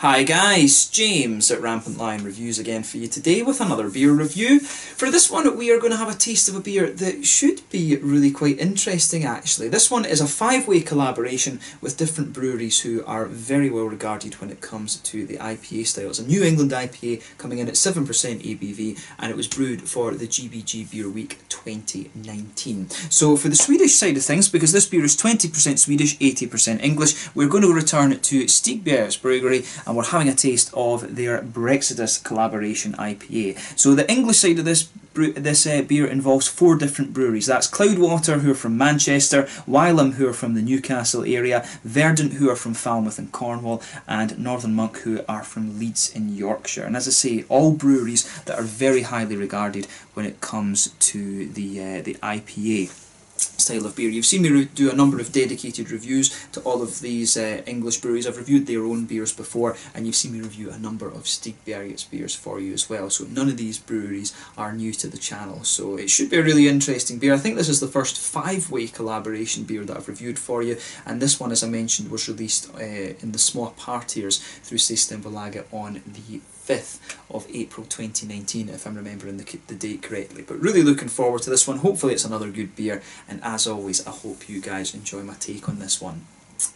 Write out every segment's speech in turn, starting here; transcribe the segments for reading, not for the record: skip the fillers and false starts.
Hi guys, James at RampantLionReviews again for you today with another beer review. For this one we are going to have a taste of a beer that should be really quite interesting actually. This one is a 5-way collaboration with different breweries who are very well regarded when it comes to the IPA style. It's a New England IPA coming in at 7% ABV and it was brewed for the GBG Beer Week 2019. So for the Swedish side of things, because this beer is 20% Swedish, 80% English, we're going to return to Stigbergets Bryggeri and we're having a taste of their Brexodus collaboration IPA. So the English side of this beer involves 4 different breweries. That's Cloudwater, who are from Manchester, Wylam, who are from the Newcastle area, Verdant, who are from Falmouth in Cornwall, and Northern Monk, who are from Leeds in Yorkshire. And as I say, all breweries that are very highly regarded when it comes to the IPA style of beer. You've seen me do a number of dedicated reviews to all of these English breweries. I've reviewed their own beers before, and you've seen me review a number of Stigbergets beers for you as well. So none of these breweries are new to the channel, so it should be a really interesting beer. I think this is the first 5-way collaboration beer that I've reviewed for you, and this one, as I mentioned, was released in the small partiers through Systembolaget on the 5th of April 2019, if I'm remembering the date correctly. But really looking forward to this one. Hopefully it's another good beer, and as always I hope you guys enjoy my take on this one.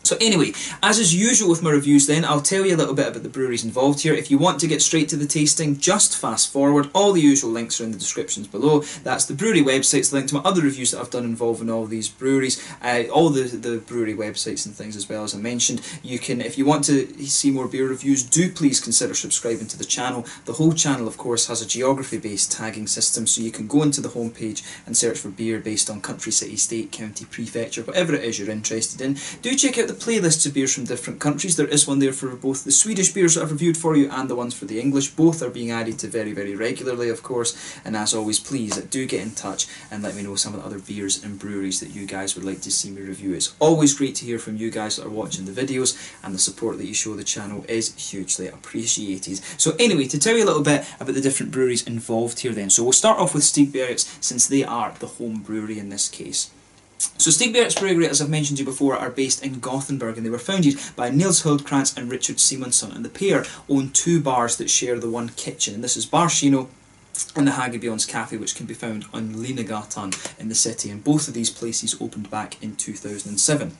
So anyway, as is usual with my reviews then, I'll tell you a little bit about the breweries involved here. If you want to get straight to the tasting, just fast forward. All the usual links are in the descriptions below. That's the brewery websites, the link to my other reviews that I've done involving all these breweries, all the brewery websites and things as well, as I mentioned. You can, if you want to see more beer reviews, do please consider subscribing to the channel. The whole channel, of course, has a geography-based tagging system, so you can go into the homepage and search for beer based on country, city, state, county, prefecture, whatever it is you're interested in. Do check out the playlists of beers from different countries. There is one there for both the Swedish beers that I've reviewed for you and the ones for the English. Both are being added to very, very regularly, of course. And as always, please do get in touch and let me know some of the other beers and breweries that you guys would like to see me review. It's always great to hear from you guys that are watching the videos, and the support that you show the channel is hugely appreciated. So anyway, to tell you a little bit about the different breweries involved here then. So we'll start off with Stigbergets, since they are the home brewery in this case. So Stigbergets Bryggeri, as I've mentioned to you before, are based in Gothenburg, and they were founded by Nils Hultkrantz and Richard Simonsson, and the pair own 2 bars that share the one kitchen, and this is Bar Kino and the Hagebjörn's Cafe, which can be found on Linnegatan in the city, and both of these places opened back in 2007.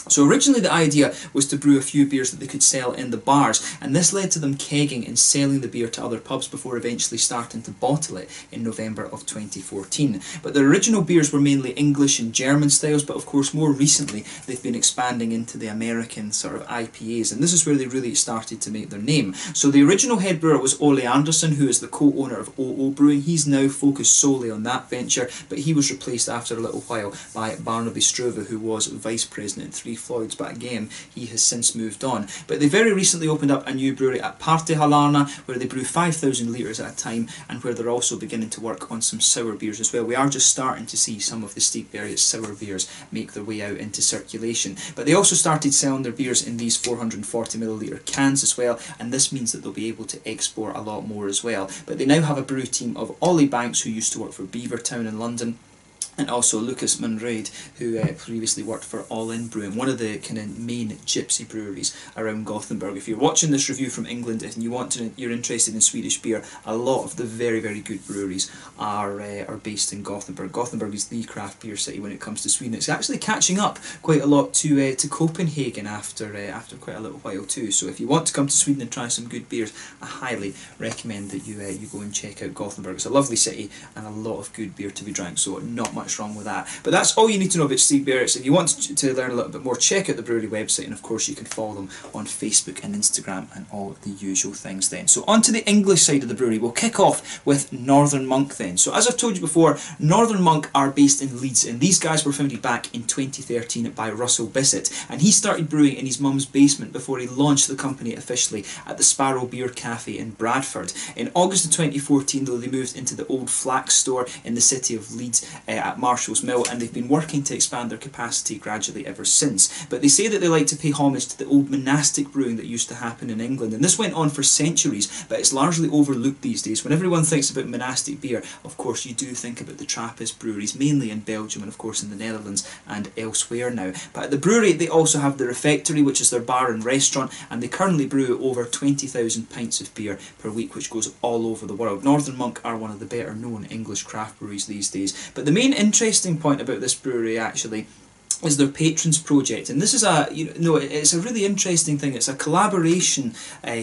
So originally the idea was to brew a few beers that they could sell in the bars, and this led to them kegging and selling the beer to other pubs before eventually starting to bottle it in November of 2014. But their original beers were mainly English and German styles, but of course more recently they've been expanding into the American sort of IPAs, and this is where they really started to make their name. So the original head brewer was Ole Andersson, who is the co-owner of OO Brewing. He's now focused solely on that venture, but he was replaced after a little while by Barnaby Struve, who was vice president at Three Floyds, but again he has since moved on. But they very recently opened up a new brewery at Partihalarna, where they brew 5,000 litres at a time, and where they're also beginning to work on some sour beers as well. We are just starting to see some of the Stigbergets sour beers make their way out into circulation. But they also started selling their beers in these 440ml cans as well, and this means that they'll be able to export a lot more as well. But they now have a brew team of Ollie Banks, who used to work for Beavertown in London, and also Lucas Munraid, who previously worked for All In Brewing, one of the kind of main gypsy breweries around Gothenburg. If you're watching this review from England and you're interested in Swedish beer, a lot of the very, very good breweries are based in Gothenburg. Gothenburg is the craft beer city when it comes to Sweden. It's actually catching up quite a lot to Copenhagen after quite a little while too. So if you want to come to Sweden and try some good beers, I highly recommend that you go and check out Gothenburg. It's a lovely city and a lot of good beer to be drank, so not much wrong with that. But that's all you need to know about Stigbergets. If you want to learn a little bit more, check out the brewery website, and of course you can follow them on Facebook and Instagram and all the usual things then. So on to the English side of the brewery. We'll kick off with Northern Monk then. So as I've told you before, Northern Monk are based in Leeds, and these guys were founded back in 2013 by Russell Bissett, and he started brewing in his mum's basement before he launched the company officially at the Sparrow Beer Cafe in Bradford. In August of 2014 though, they moved into the old Flax store in the city of Leeds at Marshall's Mill, and they've been working to expand their capacity gradually ever since. But they say that they like to pay homage to the old monastic brewing that used to happen in England, and this went on for centuries, but it's largely overlooked these days. When everyone thinks about monastic beer, of course you do think about the Trappist breweries, mainly in Belgium and of course in the Netherlands and elsewhere now. But at the brewery they also have the refectory, which is their bar and restaurant, and they currently brew over 20,000 pints of beer per week, which goes all over the world. Northern Monk are one of the better known English craft breweries these days. But the main interesting point about this brewery actually is their Patrons project, and this is it's a really interesting thing. It's a collaboration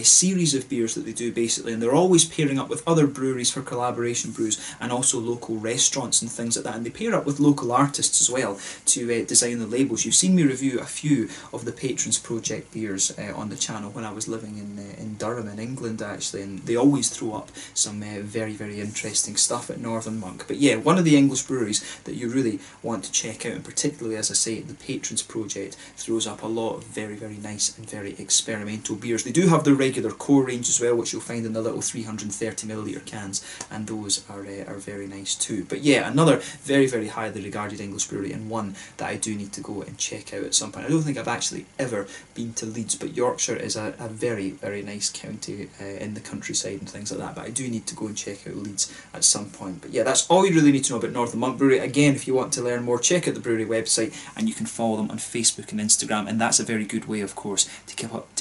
series of beers that they do basically, and they're always pairing up with other breweries for collaboration brews, and also local restaurants and things like that, and they pair up with local artists as well to design the labels. You've seen me review a few of the Patrons project beers on the channel when I was living in Durham in England actually, and they always throw up some very, very interesting stuff at Northern Monk. But yeah, one of the English breweries that you really want to check out, and particularly, as I say, the Patrons project throws up a lot of very, very nice and very experimental beers. They do have their regular core range as well, which you'll find in the little 330ml cans, and those are very nice too. But yeah, another very, very highly regarded English brewery, and one that I do need to go and check out at some point. I don't think I've actually ever been to Leeds, but Yorkshire is a very, very nice county in the countryside and things like that, but I do need to go and check out Leeds at some point. But yeah, that's all you really need to know about Northern Monk Brewery. Again, if you want to learn more, check out the brewery website, and you can follow them on Facebook and Instagram, and that's a very good way, of course, to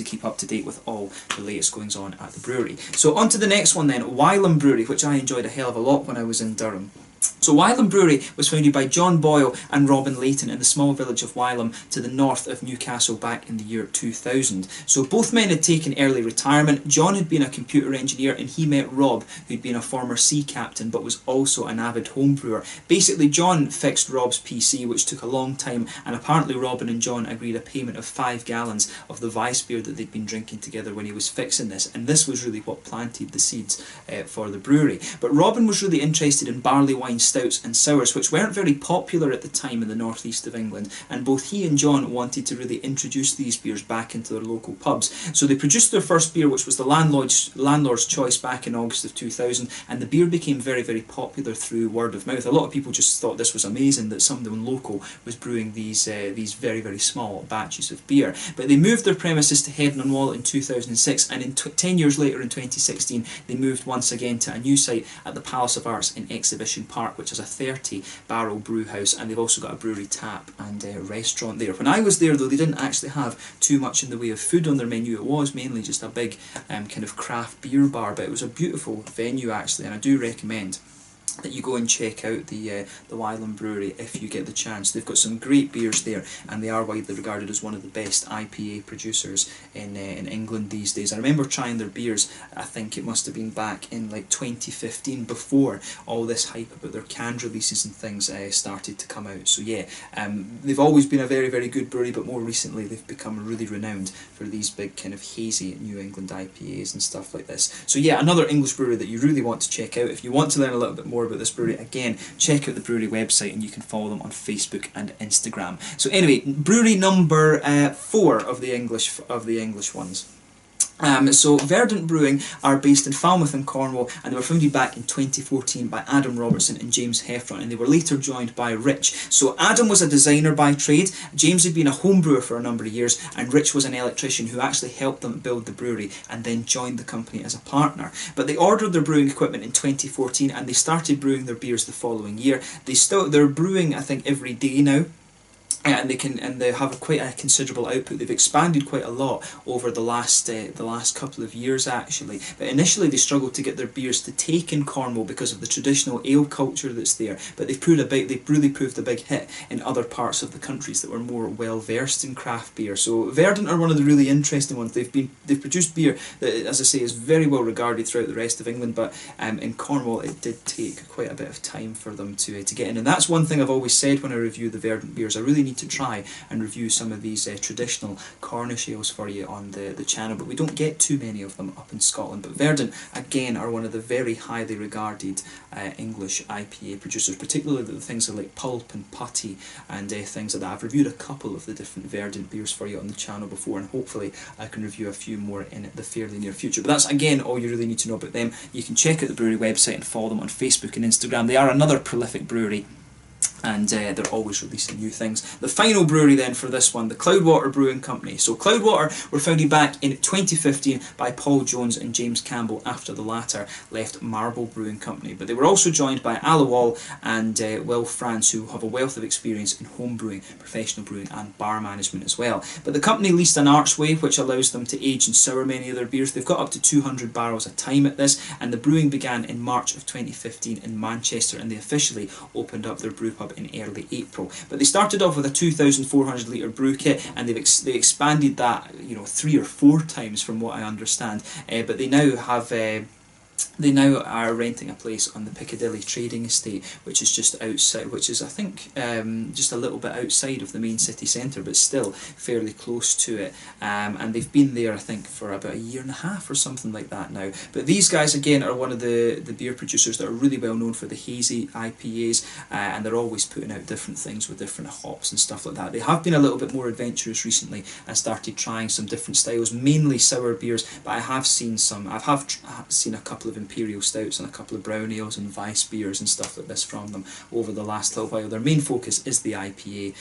keep up to date with all the latest goings on at the brewery. So on to the next one then, Wylam Brewery, which I enjoyed a hell of a lot when I was in Durham. So Wylam Brewery was founded by John Boyle and Robin Layton in the small village of Wylam to the north of Newcastle back in the year 2000. So both men had taken early retirement. John had been a computer engineer, and he met Rob, who'd been a former sea captain but was also an avid home brewer. Basically, John fixed Rob's PC, which took a long time, and apparently Robin and John agreed a payment of 5 gallons of the Weiss beer that they'd been drinking together when he was fixing this, and this was really what planted the seeds for the brewery. But Robin was really interested in barley wine stouts and sours, which weren't very popular at the time in the northeast of England, and both he and John wanted to really introduce these beers back into their local pubs. So they produced their first beer, which was the Landlord's Choice, back in August of 2000, and the beer became very, very popular through word of mouth. A lot of people just thought this was amazing that someone local was brewing these very, very small batches of beer. But they moved their premises to Headon on Wall in 2006, and in 10 years later, in 2016, they moved once again to a new site at the Palace of Arts in Exhibition Park, which is a 30-barrel brew house, and they've also got a brewery tap and a restaurant there. When I was there, though, they didn't actually have too much in the way of food on their menu. It was mainly just a big kind of craft beer bar, but it was a beautiful venue actually, and I do recommend that you go and check out the Wylam Brewery if you get the chance. They've got some great beers there, and they are widely regarded as one of the best IPA producers in England these days. I remember trying their beers, I think it must have been back in like 2015, before all this hype about their canned releases and things started to come out. So yeah, they've always been a very, very good brewery, but more recently they've become really renowned for these big kind of hazy New England IPAs and stuff like this. So yeah, another English brewery that you really want to check out. If you want to learn a little bit more about this brewery, again, check out the brewery website, and you can follow them on Facebook and Instagram. So anyway, brewery number 4 of the English ones. So Verdant Brewing are based in Falmouth in Cornwall, and they were founded back in 2014 by Adam Robertson and James Heffron, and they were later joined by Rich. So Adam was a designer by trade, James had been a home brewer for a number of years, and Rich was an electrician who actually helped them build the brewery and then joined the company as a partner. But they ordered their brewing equipment in 2014, and they started brewing their beers the following year. They're brewing, I think, every day now. And they have quite a considerable output. They've expanded quite a lot over the last couple of years actually. But initially they struggled to get their beers to take in Cornwall because of the traditional ale culture that's there. But they've really proved a big hit in other parts of the countries that were more well versed in craft beer. So Verdant are one of the really interesting ones. They've produced beer that, as I say, is very well regarded throughout the rest of England. But in Cornwall it did take quite a bit of time for them to get in. And that's one thing I've always said when I review the Verdant beers. I really need to try and review some of these traditional Cornish ales for you on the channel, but we don't get too many of them up in Scotland. But Verdant, again, are one of the very highly regarded English IPA producers, particularly the things like Pulp and Putty and things like that. I've reviewed a couple of the different Verdant beers for you on the channel before, and hopefully I can review a few more in the fairly near future. But that's, again, all you really need to know about them. You can check out the brewery website and follow them on Facebook and Instagram. They are another prolific brewery and they're always releasing new things. The final brewery then for this one, the Cloudwater Brewing Company. So Cloudwater were founded back in 2015 by Paul Jones and James Campbell after the latter left Marble Brewing Company. But they were also joined by Alawal and Will France, who have a wealth of experience in home brewing, professional brewing and bar management as well. But the company leased an archway which allows them to age and sour many of their beers. They've got up to 200 barrels a time at this, and the brewing began in March of 2015 in Manchester, and they officially opened up their brew pub in early April. But they started off with a 2,400 litre brew kit, and they expanded that 3 or 4 times from what I understand. But they now have they now are renting a place on the Piccadilly Trading Estate, which is just outside, which is I think just a little bit outside of the main city centre, but still fairly close to it. And they've been there I think for about a year and a half or something like that now. But these guys again are one of the beer producers that are really well known for the hazy IPAs, and they're always putting out different things with different hops and stuff like that. They have been a little bit more adventurous recently and started trying some different styles, mainly sour beers, but I have seen some. I have seen a couple of imperial stouts and a couple of brown ales and Weiss beers and stuff like this from them over the last little while. Their main focus is the IPA,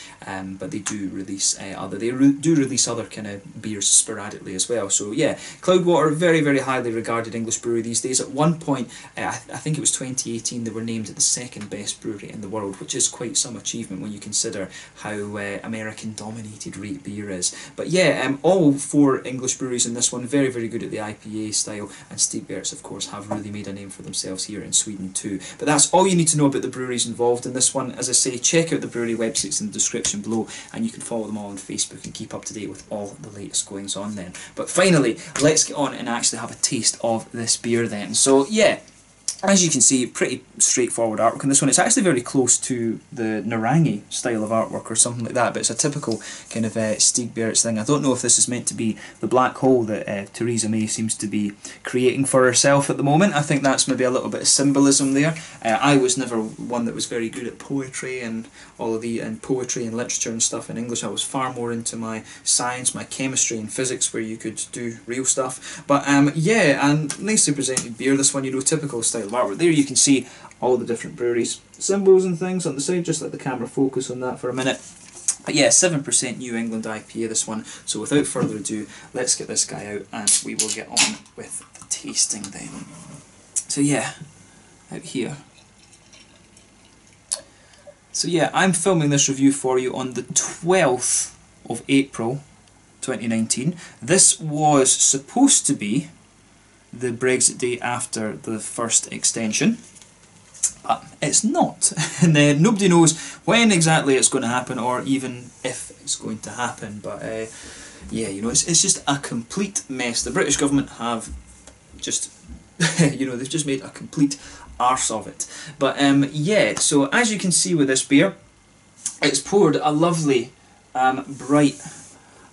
but they do release other kind of beers sporadically as well. So yeah, Cloudwater, very very highly regarded English brewery these days. At one point, I think it was 2018, they were named the second best brewery in the world, which is quite some achievement when you consider how American dominated rate beer is. But yeah, all 4 English breweries in this one, very very good at the IPA style, and Stigbergets of course have really made a name for themselves here in Sweden too. But that's all you need to know about the breweries involved in this one. As I say, check out the brewery websites in the description below, and you can follow them all on Facebook and keep up to date with all the latest goings on then. But finally, let's get on and actually have a taste of this beer then. So yeah, as you can see, pretty straightforward artwork in this one. It's actually very close to the Narangi style of artwork or something like that, but it's a typical kind of Stigbergets thing. I don't know if this is meant to be the black hole that Theresa May seems to be creating for herself at the moment. I think that's maybe a little bit of symbolism there. I was never one that was very good at poetry and poetry and literature and stuff in English. I was far more into my science, my chemistry and physics, where you could do real stuff. But yeah, and nicely presented beer, this one, typical style of artwork. There you can see all the different breweries' symbols and things on the side. Just let the camera focus on that for a minute. But yeah, 7% New England IPA this one. So without further ado, let's get this guy out and we will get on with the tasting then. So yeah, out here. So yeah, I'm filming this review for you on the 12th of April 2019. This was supposed to be the Brexit day after the first extension, but it's not. And nobody knows when exactly it's going to happen, or even if it's going to happen. But yeah, it's just a complete mess. The British government have just, they've just made a complete arse of it. But yeah, so as you can see with this beer, it's poured a lovely bright.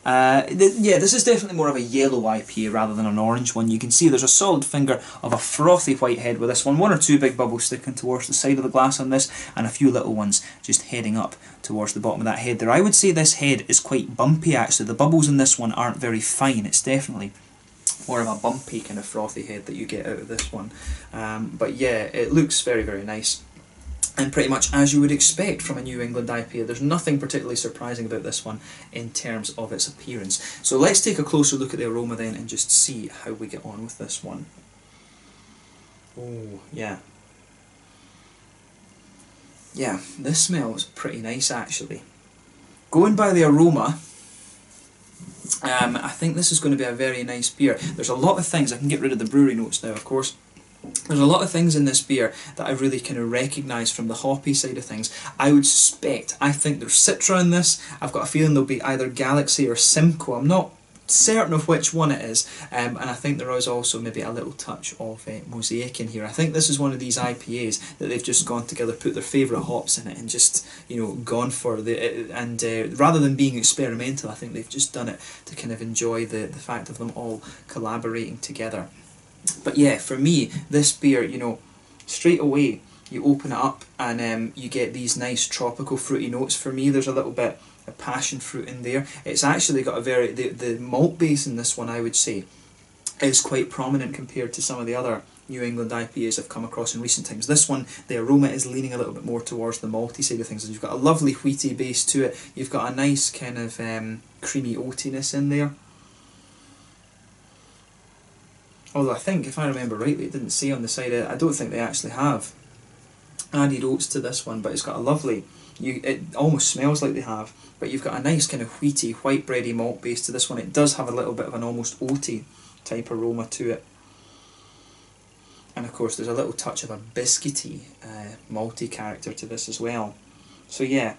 Yeah, this is definitely more of a yellow IPA rather than an orange one. You can see there's a solid finger of a frothy white head with this one. 1 or 2 big bubbles sticking towards the side of the glass on this, and a few little ones just heading up towards the bottom of that head there. I would say this head is quite bumpy actually. The bubbles in this one aren't very fine. It's definitely more of a bumpy kind of frothy head that you get out of this one. But yeah, it looks very very nice. And pretty much as you would expect from a New England IPA. There's nothing particularly surprising about this one in terms of its appearance. So let's take a closer look at the aroma then and just see how we get on with this one. Oh, yeah. Yeah, this smells pretty nice actually. Going by the aroma, I think this is going to be a very nice beer. There's a lot of things, I can get rid of the brewery notes now of course. There's a lot of things in this beer that I really kind of recognise from the hoppy side of things. I think there's Citra in this. I've got a feeling there'll be either Galaxy or Simcoe. I'm not certain of which one it is, and I think there is also maybe a little touch of Mosaic in here. I think this is one of these IPAs that they've just gone together, put their favourite hops in it and just, gone for rather than being experimental, I think they've just done it to kind of enjoy the fact of them all collaborating together. But yeah, for me, this beer, straight away you open it up and you get these nice tropical fruity notes. For me, there's a little bit of passion fruit in there. It's actually got a the malt base in this one, I would say, is quite prominent compared to some of the other New England IPAs I've come across in recent times. This one, the aroma is leaning a little bit more towards the malty side of things. You've got a lovely wheaty base to it. You've got a nice kind of creamy oatiness in there. Although I think, if I remember rightly, it didn't say on the side, I don't think they actually have added oats to this one, but it's got a lovely, it almost smells like they have, but you've got a nice kind of wheaty, white bready malt base to this one. It does have a little bit of an almost oaty type aroma to it. And of course there's a little touch of a biscuity, malty character to this as well. So yeah,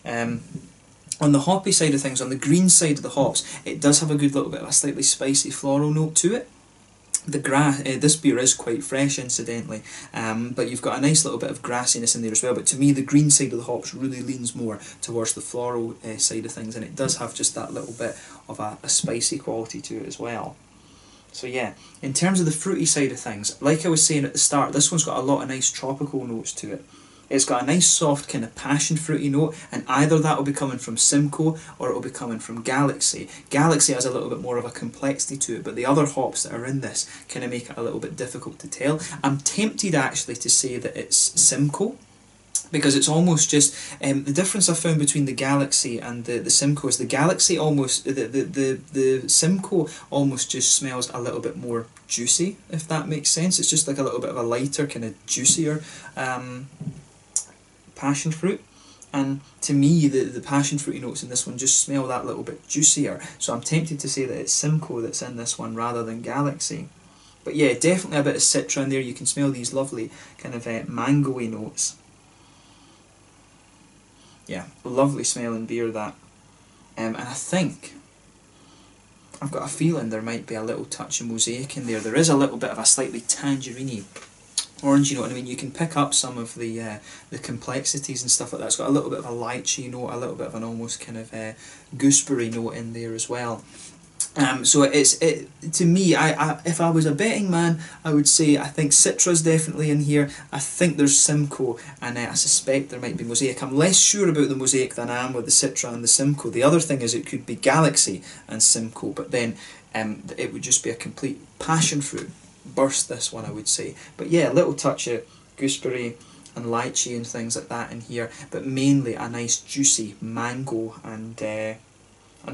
on the hoppy side of things, on the green side of the hops, it does have a good little bit of a slightly spicy floral note to it. This beer is quite fresh, incidentally, but you've got a nice little bit of grassiness in there as well. But to me, the green side of the hops really leans more towards the floral side of things, and it does have just that little bit of a spicy quality to it as well. So yeah, in terms of the fruity side of things, like I was saying at the start, this one's got a lot of nice tropical notes to it. It's got a nice soft kind of passion fruity note, and either that will be coming from Simcoe or it will be coming from Galaxy. Galaxy has a little bit more of a complexity to it, but the other hops that are in this kind of make it a little bit difficult to tell. I'm tempted actually to say that it's Simcoe, because it's almost just the difference I found between the Galaxy and the Simcoe is the Galaxy almost the Simcoe almost just smells a little bit more juicy, if that makes sense. It's just like a little bit of a lighter, kind of juicier passion fruit, and to me the passion fruity notes in this one just smell that little bit juicier, so I'm tempted to say that it's Simcoe that's in this one rather than Galaxy. But yeah, definitely a bit of citra in there. You can smell these lovely kind of mango-y notes. Yeah, lovely smelling beer that. And I think, I've got a feeling there might be a little touch of mosaic in there. There is a little bit of a slightly tangerine-y orange, you know what I mean? You can pick up some of the complexities and stuff like that. It's got a little bit of a lychee note, a little bit of an almost kind of gooseberry note in there as well. So to me, if I was a betting man, I would say I think Citra's definitely in here. I think there's Simcoe, and I suspect there might be Mosaic. I'm less sure about the Mosaic than I am with the Citra and the Simcoe. The other thing is it could be Galaxy and Simcoe, but then it would just be a complete passion fruit burst, this one, I would say. But yeah, a little touch of gooseberry and lychee and things like that in here, but mainly a nice juicy mango and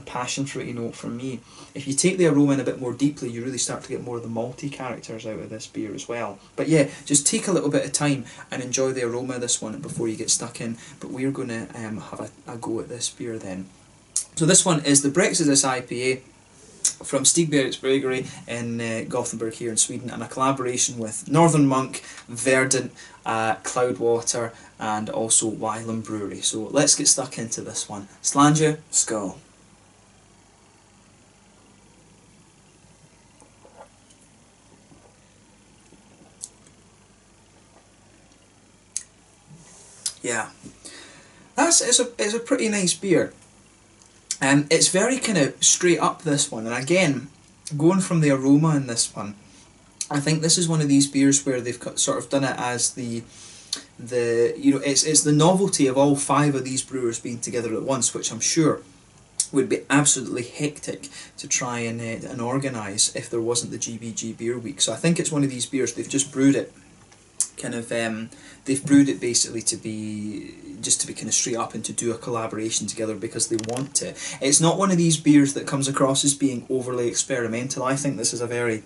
passion fruity note from me. If you take the aroma in a bit more deeply, you really start to get more of the malty characters out of this beer as well. But yeah, just take a little bit of time and enjoy the aroma of this one before you get stuck in. But we're going to have a go at this beer then. So this one is the Brexodus IPA from Stigbergets Bryggeri in Gothenburg here in Sweden, and a collaboration with Northern Monk, Verdant, Cloudwater and also Wylam Brewery. So let's get stuck into this one. Slàinte, skål. Yeah, it's a pretty nice beer. It's very kind of straight up, this one, and again, going from the aroma in this one, I think this is one of these beers where they've sort of done it as the you know, it's the novelty of all five of these brewers being together at once, which I'm sure would be absolutely hectic to try and organise if there wasn't the GBG Beer Week. So I think it's one of these beers, they've just brewed it kind of they've brewed it basically to be kind of straight up and to do a collaboration together because they want to. It's not one of these beers that comes across as being overly experimental. I think this is a very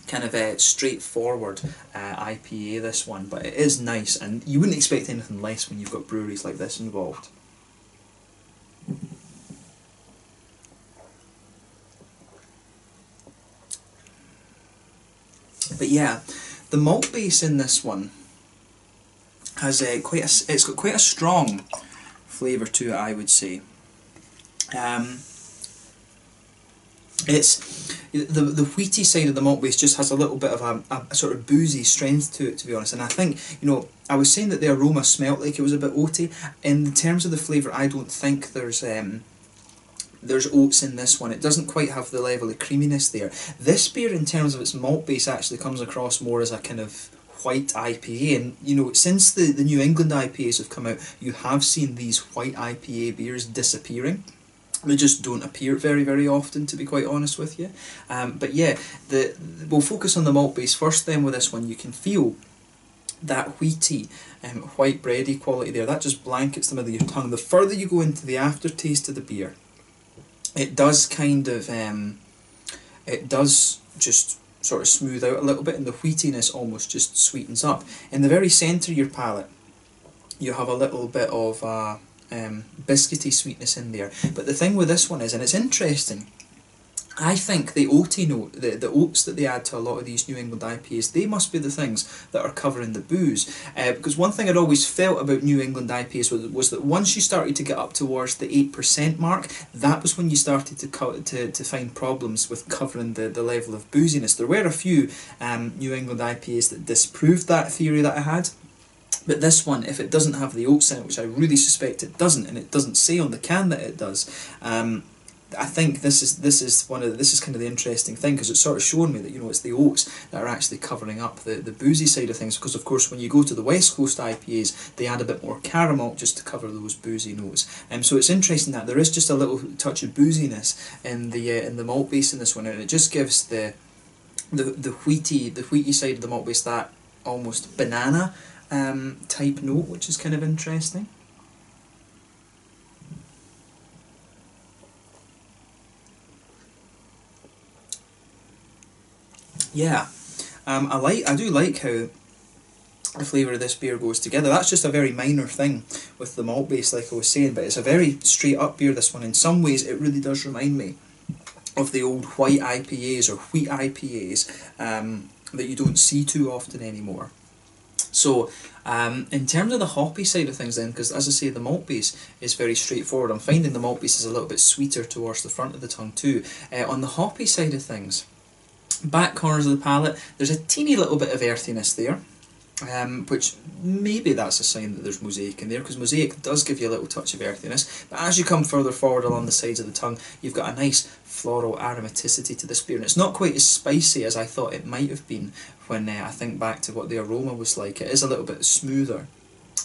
kind of straightforward IPA, this one, but it is nice, and you wouldn't expect anything less when you've got breweries like this involved. But yeah, the malt base in this one has it's got quite a strong flavour to it, I would say. It's the wheaty side of the malt base just has a little bit of a sort of boozy strength to it, to be honest. And I think, you know, I was saying that the aroma smelt like it was a bit oaty. In terms of the flavour, I don't think there's oats in this one. It doesn't quite have the level of creaminess there. This beer, in terms of its malt base, actually comes across more as a kind of white IPA, and you know, since the New England IPAs have come out, you have seen these white IPA beers disappearing. They just don't appear very often, to be quite honest with you. But yeah, we'll focus on the malt base first then with this one. You can feel that wheaty, white bready quality there. That just blankets the middle of your tongue. The further you go into the aftertaste of the beer, it does kind of, it does just sort of smooth out a little bit, and the wheatiness almost just sweetens up. In the very centre of your palate, you have a little bit of biscuity sweetness in there. But the thing with this one is, and it's interesting, I think the oaty note, the oats that they add to a lot of these New England IPAs, they must be the things that are covering the booze. Because one thing I'd always felt about New England IPAs was that once you started to get up towards the 8% mark, that was when you started to find problems with covering the level of booziness. There were a few New England IPAs that disproved that theory that I had. But this one, if it doesn't have the oats in it, which I really suspect it doesn't, and it doesn't say on the can that it does, I think this is kind of the interesting thing, because it's sort of showing me that, you know, it's the oats that are actually covering up the boozy side of things. Because of course, when you go to the West Coast IPAs, they add a bit more caramel just to cover those boozy notes. So it's interesting that there is just a little touch of booziness in the malt base in this one, and it just gives the wheaty side of the malt base that almost banana type note, which is kind of interesting. Yeah, I do like how the flavour of this beer goes together. That's just a very minor thing with the malt base, like I was saying, but it's a very straight up beer, this one. In some ways it really does remind me of the old white IPAs or wheat IPAs that you don't see too often anymore. So, in terms of the hoppy side of things then, because as I say, the malt base is very straightforward. I'm finding the malt base is a little bit sweeter towards the front of the tongue too. On the hoppy side of things, back corners of the palate, there's a teeny little bit of earthiness there, which maybe that's a sign that there's mosaic in there, because mosaic does give you a little touch of earthiness. But as you come further forward along the sides of the tongue, you've got a nice floral aromaticity to this beer, and it's not quite as spicy as I thought it might have been when I think back to what the aroma was like. It is a little bit smoother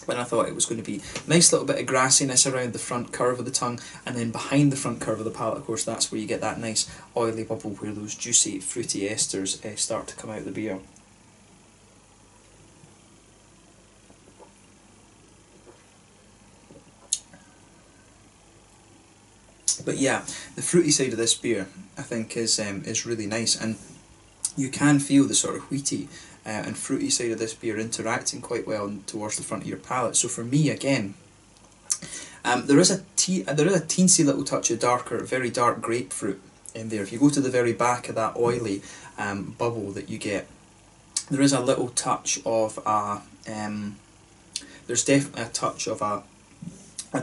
than I thought it was going to be. Nice little bit of grassiness around the front curve of the tongue, and then behind the front curve of the palate, of course, that's where you get that nice oily bubble where those juicy fruity esters start to come out of the beer. But yeah, the fruity side of this beer, I think, is really nice, and you can feel the sort of wheaty and fruity side of this beer interacting quite well towards the front of your palate. So for me, again, there is a teensy little touch of very dark grapefruit in there. If you go to the very back of that oily bubble that you get, there is a little touch of there's definitely a touch of a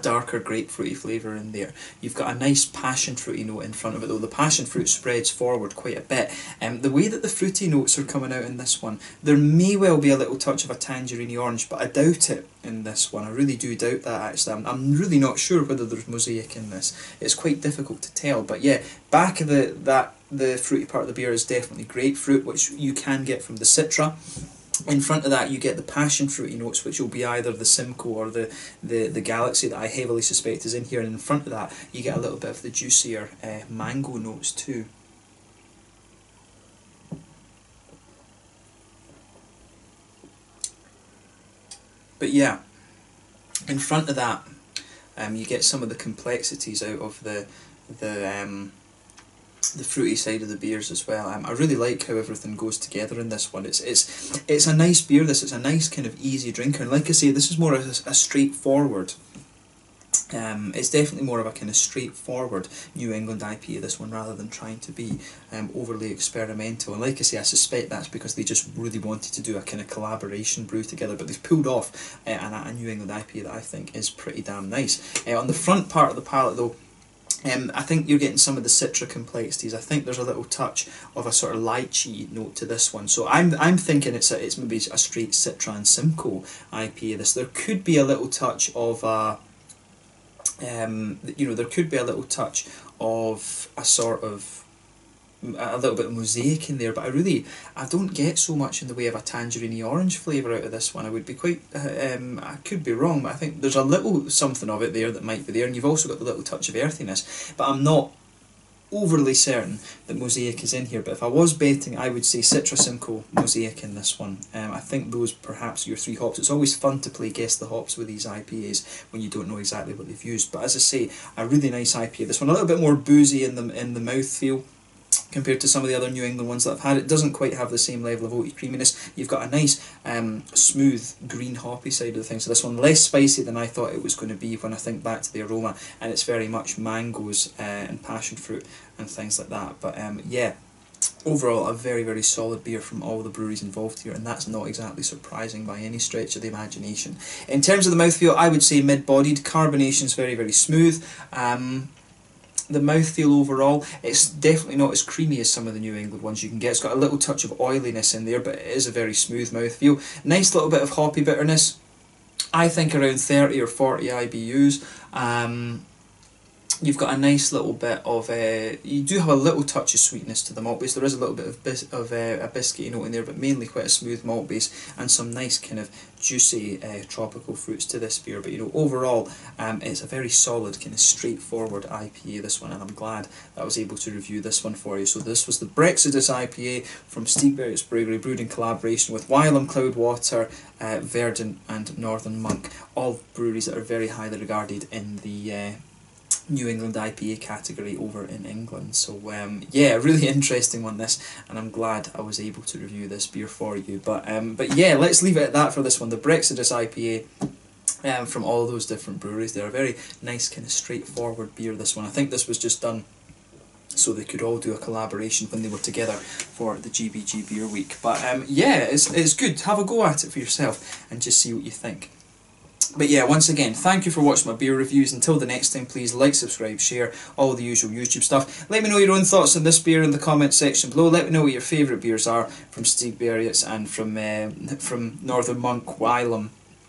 darker grapefruity flavour in there. You've got a nice passion fruity note in front of it, though the passion fruit spreads forward quite a bit. The way that the fruity notes are coming out in this one, there may well be a little touch of a tangerine orange, but I doubt it in this one. I really do doubt that, actually. I'm really not sure whether there's mosaic in this. It's quite difficult to tell, but yeah, back of the fruity part of the beer is definitely grapefruit, which you can get from the Citra. In front of that, you get the passion fruity notes, which will be either the Simcoe or the Galaxy that I heavily suspect is in here. And in front of that, you get a little bit of the juicier mango notes too. But yeah, in front of that, you get some of the complexities out of the fruity side of the beers as well. I really like how everything goes together in this one. It's a nice beer. It's a nice kind of easy drinker, and like I say, this is more of a straightforward. It's definitely more of a kind of straightforward New England IPA, this one, rather than trying to be overly experimental. And like I say, I suspect that's because they just really wanted to do a kind of collaboration brew together, but they've pulled off a New England IPA that I think is pretty damn nice. On the front part of the palate though, I think you're getting some of the Citra complexities. I think there's a little touch of a sort of lychee note to this one. So I'm thinking it's maybe a straight Citra and Simcoe IPA. There could be a little touch of there could be a little touch of a sort of a little bit of mosaic in there, but I don't get so much in the way of a tangerine orange flavour out of this one. I would be quite, I could be wrong, but I think there's a little something of it there that might be there, and you've also got the little touch of earthiness, but I'm not overly certain that mosaic is in here. But if I was betting, I would say Citra, Simcoe, mosaic in this one. I think those perhaps your 3 hops. It's always fun to play guess the hops with these IPAs when you don't know exactly what they've used. But as I say, a really nice IPA. This one a little bit more boozy in the mouthfeel compared to some of the other New England ones that I've had. It doesn't quite have the same level of oaty creaminess. You've got a nice smooth green hoppy side of the thing. So this one less spicy than I thought it was going to be when I think back to the aroma, and it's very much mangoes and passion fruit and things like that. But yeah, overall a very, very solid beer from all the breweries involved here, and that's not exactly surprising by any stretch of the imagination. In terms of the mouthfeel, I would say mid-bodied. Carbonation is very, very smooth. The mouthfeel overall, it's definitely not as creamy as some of the New England ones you can get. It's got a little touch of oiliness in there, but it is a very smooth mouthfeel. Nice little bit of hoppy bitterness. I think around 30 or 40 IBUs. You've got a nice little bit of you do have a little touch of sweetness to the malt base. There is a little bit of a biscuity note in there, but mainly quite a smooth malt base and some nice kind of juicy tropical fruits to this beer. But you know, overall, it's a very solid kind of straightforward IPA, this one, and I'm glad that I was able to review this one for you. So this was the Brexodus IPA from Stigbergets Bryggeri, brewed in collaboration with Wylam, Cloudwater, Verdant and Northern Monk, all breweries that are very highly regarded in the New England IPA category over in England. So yeah, really interesting one this, and I'm glad I was able to review this beer for you. But yeah, let's leave it at that for this one, the Brexodus IPA from all those different breweries. They're a very nice kind of straightforward beer, this one. I think this was just done so they could all do a collaboration when they were together for the GBG Beer Week. But yeah, it's good. Have a go at it for yourself and just see what you think. But yeah, once again, thank you for watching my beer reviews. Until the next time, please like, subscribe, share, all the usual YouTube stuff. Let me know your own thoughts on this beer in the comments section below. Let me know what your favourite beers are from Stigbergets and from Northern Monk, Wylam,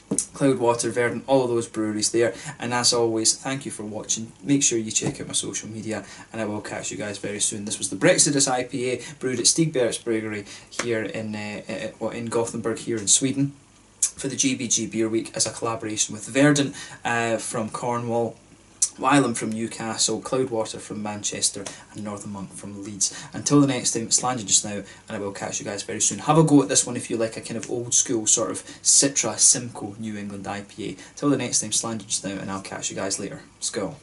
Cloudwater, Verdant, all those breweries there. And as always, thank you for watching. Make sure you check out my social media, and I will catch you guys very soon. This was the Brexodus IPA, brewed at Stigbergets Bryggeri here in Gothenburg here in Sweden, for the GBG Beer Week as a collaboration with Verdant from Cornwall, Wylam from Newcastle, Cloudwater from Manchester and Northern Monk from Leeds. Until the next time, it's Landed Just Now, and I will catch you guys very soon. Have a go at this one if you like a kind of old school sort of Citra, Simcoe New England IPA. Till the next time, it's Landed Just Now, and I'll catch you guys later. Let's go.